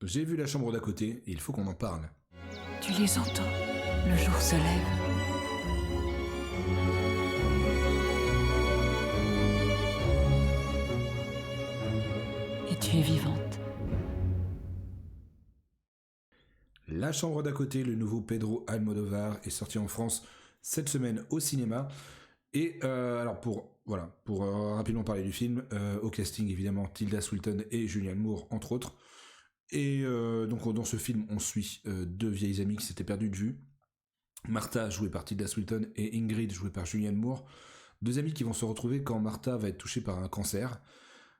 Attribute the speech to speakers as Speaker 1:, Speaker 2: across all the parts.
Speaker 1: J'ai vu La chambre d'à côté et il faut qu'on en parle.
Speaker 2: Tu les entends, le jour se lève. Et tu es vivante.
Speaker 1: La chambre d'à côté, le nouveau Pedro Almodovar, est sorti en France cette semaine au cinéma. Et alors pour rapidement parler du film, au casting évidemment Tilda Swinton et Julianne Moore entre autres. Et donc dans ce film on suit deux vieilles amies qui s'étaient perdues de vue. Martha jouée par Tilda Swinton et Ingrid jouée par Julianne Moore. Deux amies qui vont se retrouver quand Martha va être touchée par un cancer.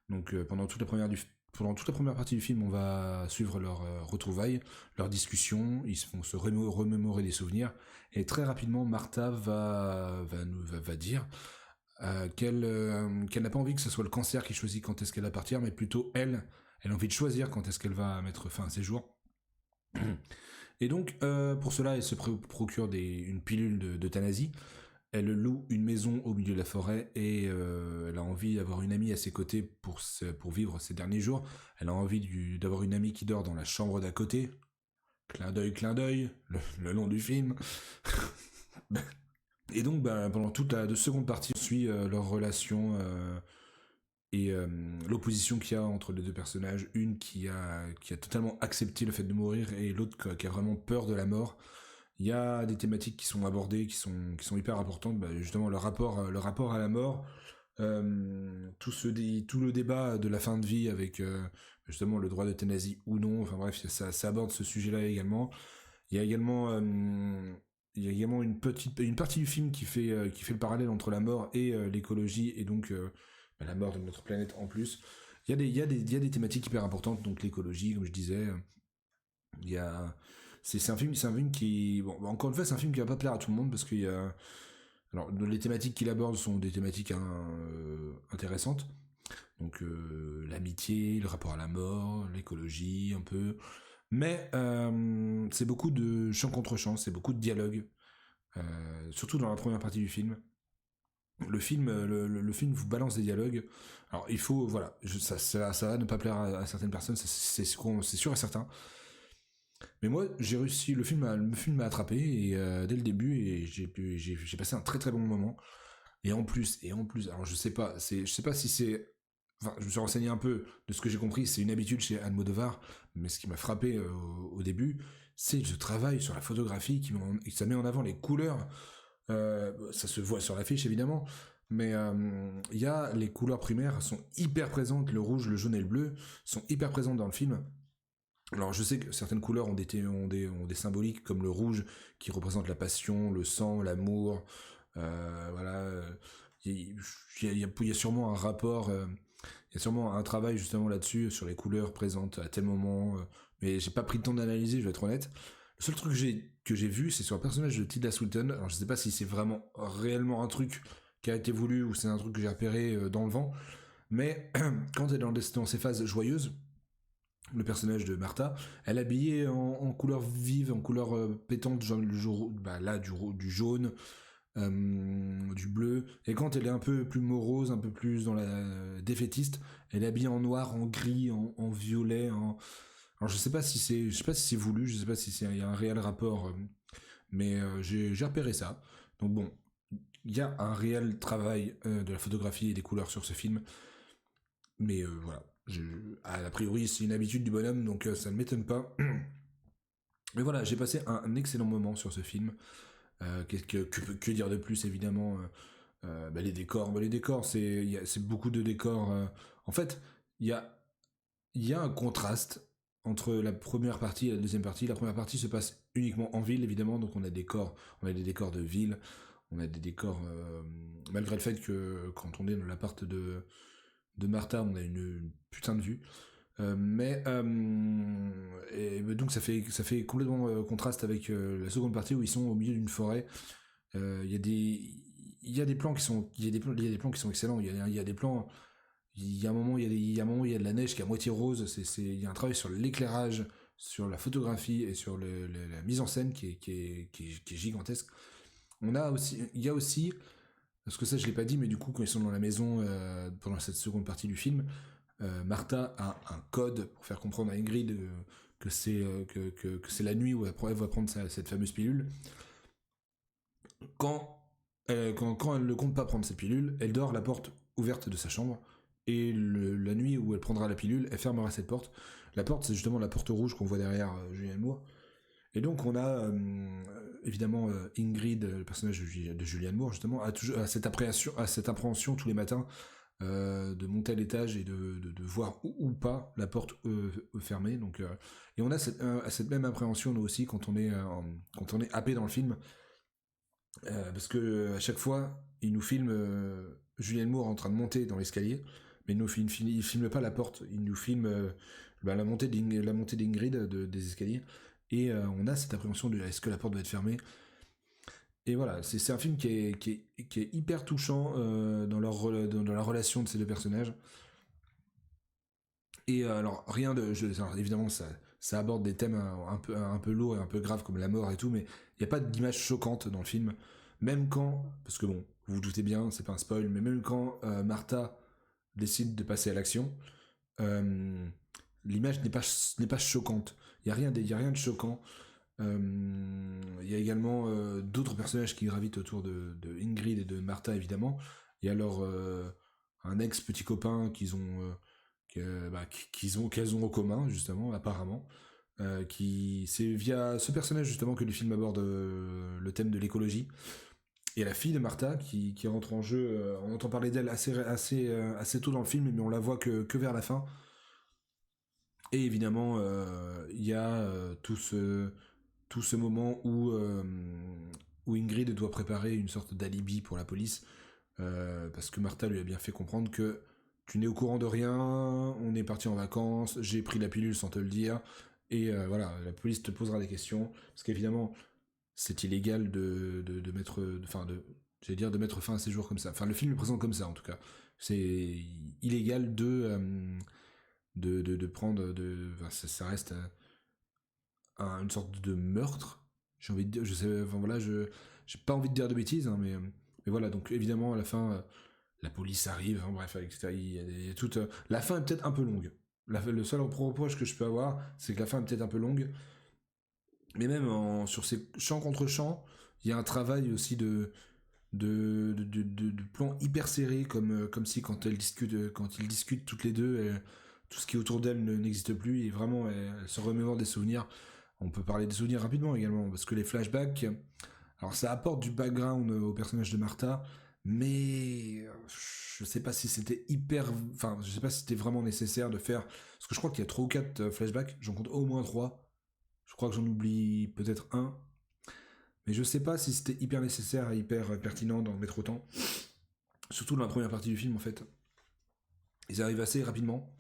Speaker 1: Donc pendant toute la première partie du film, on va suivre leurs retrouvailles, leurs discussions, ils vont se remémorer des souvenirs, et très rapidement, Martha va dire qu'elle n'a pas envie que ce soit le cancer qui choisit quand est-ce qu'elle va partir, mais plutôt elle a envie de choisir quand est-ce qu'elle va mettre fin à ses jours. Et donc, pour cela, elle se procure une pilule d'euthanasie. Elle loue une maison au milieu de la forêt et elle a envie d'avoir une amie à ses côtés pour vivre ses derniers jours. Elle a envie d'avoir une amie qui dort dans la chambre d'à côté. Clin d'œil, le nom du film. Et donc, pendant toute la seconde partie, on suit leur relation et l'opposition qu'il y a entre les deux personnages. Une qui a totalement accepté le fait de mourir et l'autre qui a vraiment peur de la mort. Il y a des thématiques qui sont abordées, qui sont hyper importantes, justement le rapport à la mort, tout le débat de la fin de vie avec justement le droit d'euthanasie ou non, enfin bref, ça aborde ce sujet-là également. Il y a également une partie du film qui fait le parallèle entre la mort et l'écologie et donc la mort de notre planète en plus. Il y a des thématiques hyper importantes, donc l'écologie, comme je disais. Il y a c'est un film qui encore une fois c'est un film qui va pas plaire à tout le monde parce qu'il y a alors les thématiques qu'il aborde sont des thématiques intéressantes, donc l'amitié, le rapport à la mort, l'écologie un peu, mais c'est beaucoup de chant contre chant, c'est beaucoup de dialogue, surtout dans la première partie du film. Le film vous balance des dialogues. Alors il faut ça va ne pas plaire à certaines personnes, c'est sûr et certain. Mais moi, j'ai réussi, le film m'a attrapé et dès le début et j'ai passé un très très bon moment. Et en plus, alors je sais pas si c'est, enfin, je me suis renseigné un peu de ce que j'ai compris, c'est une habitude chez Almodovar, mais ce qui m'a frappé au début, c'est ce travail sur la photographie ça met en avant les couleurs. Ça se voit sur l'affiche évidemment, mais les couleurs primaires sont hyper présentes, le rouge, le jaune et le bleu sont hyper présentes dans le film. Alors je sais que certaines couleurs ont des symboliques comme le rouge qui représente la passion, le sang, l'amour. Voilà, il y a sûrement un rapport, il y a sûrement un travail justement là-dessus sur les couleurs présentes à tel moment. Mais j'ai pas pris le temps d'analyser, je vais être honnête. Le seul truc que j'ai vu, c'est sur le personnage de Tilda Swinton. Alors je sais pas si c'est vraiment réellement un truc qui a été voulu ou c'est un truc que j'ai repéré dans le vent. Mais quand elle est dans ses phases joyeuses, le personnage de Martha, elle est habillée en couleur vive, en couleur pétante, genre du jaune, du bleu. Et quand elle est un peu plus morose, un peu plus dans la défaitiste, elle est habillée en noir, en gris, en violet. Alors je sais pas si c'est voulu, je sais pas si il y a un réel rapport, mais j'ai repéré ça. Donc bon, il y a un réel travail de la photographie et des couleurs sur ce film, mais voilà. A priori, c'est une habitude du bonhomme, donc ça ne m'étonne pas. Mais voilà, j'ai passé un excellent moment sur ce film. Que dire de plus, évidemment, les décors. Les décors, c'est beaucoup de décors. En fait, il y a un contraste entre la première partie et la deuxième partie. La première partie se passe uniquement en ville, évidemment, donc on a des décors de ville, on a des décors, malgré le fait que quand on est dans l'appart de Martha, on a une putain de vue. Donc ça fait complètement contraste avec la seconde partie où ils sont au milieu d'une forêt. Il y a des plans qui sont excellents. Il y a des plans. Il y a un moment où il y a de la neige qui est à moitié rose. Il y a un travail sur l'éclairage, sur la photographie et sur la mise en scène qui est gigantesque. Il y a aussi, parce que ça je l'ai pas dit, mais du coup quand ils sont dans la maison pendant cette seconde partie du film, Martha a un code pour faire comprendre à Ingrid que c'est la nuit où elle va prendre cette fameuse pilule. Quand elle ne compte pas prendre cette pilule, elle dort la porte ouverte de sa chambre, et la nuit où elle prendra la pilule, elle fermera cette porte. La porte, c'est justement la porte rouge qu'on voit derrière Julianne Moore. Et donc on a évidemment Ingrid, le personnage de Julianne Moore, justement, a cette appréhension tous les matins de monter à l'étage et de voir ou pas la porte fermée. Donc, et on a cette même appréhension nous aussi quand on est happé dans le film, parce que à chaque fois il nous filme Julianne Moore en train de monter dans l'escalier, mais il filme pas la porte, il nous filme la montée d'Ingrid des escaliers, et on a cette appréhension de est-ce que la porte va être fermée. Et voilà, c'est un film qui est hyper touchant dans la relation de ces deux personnages. Et alors, alors, évidemment, ça aborde des thèmes un peu lourds et un peu graves comme la mort et tout, mais il n'y a pas d'image choquante dans le film. Même quand, parce que bon, vous vous doutez bien, c'est pas un spoil, mais même quand Martha décide de passer à l'action, l'image n'est pas choquante. Il n'y a rien de choquant. Il y a également d'autres personnages qui gravitent autour de Ingrid et de Martha, évidemment. Il y a alors un ex-petit copain qu'elles ont en commun, justement, apparemment. C'est via ce personnage, justement, que le film aborde le thème de l'écologie. Et la fille de Martha qui rentre en jeu, on entend parler d'elle assez tôt dans le film, mais on la voit que vers la fin. Et évidemment, il y a tout ce moment où Ingrid doit préparer une sorte d'alibi pour la police, parce que Martha lui a bien fait comprendre que tu n'es au courant de rien, on est parti en vacances, j'ai pris la pilule sans te le dire, et voilà, la police te posera des questions, parce qu'évidemment, c'est illégal de mettre fin à ces jours comme ça. Enfin, le film le présente comme ça, en tout cas. C'est illégal de prendre... ça reste une sorte de meurtre, j'ai envie de dire, j'ai pas envie de dire de bêtises, hein, mais voilà, donc évidemment, à la fin, la police arrive, hein, bref, etc. Il y a toute... la fin est peut-être un peu longue. Le seul reproche que je peux avoir, c'est que la fin est peut-être un peu longue. Mais même sur ces champs contre champs, il y a un travail aussi de plans hyper serrés, comme si quand ils discutent toutes les deux, tout ce qui est autour d'elles n'existe plus, et vraiment elles se remémorent des souvenirs. On peut parler des souvenirs rapidement également, parce que les flashbacks, alors ça apporte du background au personnage de Martha, mais je sais pas si c'était je sais pas si c'était vraiment nécessaire de faire, parce que je crois qu'il y a 3 ou 4 flashbacks, j'en compte au moins 3. Je crois que j'en oublie peut-être un. Mais je sais pas si c'était hyper nécessaire et hyper pertinent d'en mettre autant. Surtout dans la première partie du film, en fait. Ils arrivent assez rapidement.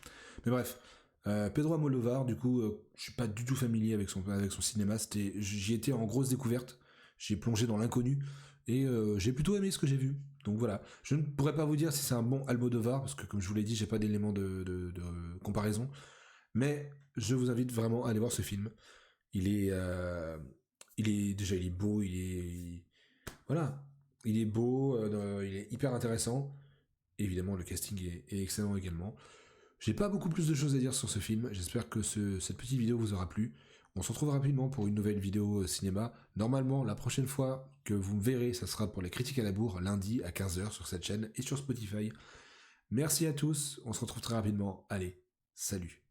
Speaker 1: Mais bref. Pedro Almodóvar, du coup, je suis pas du tout familier avec son cinéma. J'y étais en grosse découverte. J'ai plongé dans l'inconnu. Et j'ai plutôt aimé ce que j'ai vu. Donc voilà. Je ne pourrais pas vous dire si c'est un bon Almodóvar, parce que comme je vous l'ai dit, j'ai pas d'éléments de comparaison. Mais je vous invite vraiment à aller voir ce film. Il est beau, voilà, il est beau, il est hyper intéressant. Évidemment, le casting est excellent également. J'ai pas beaucoup plus de choses à dire sur ce film. J'espère que cette petite vidéo vous aura plu. On se retrouve rapidement pour une nouvelle vidéo cinéma. Normalement, la prochaine fois que vous me verrez, ça sera pour les critiques à la bourre, lundi à 15h sur cette chaîne et sur Spotify. Merci à tous, on se retrouve très rapidement. Allez, salut.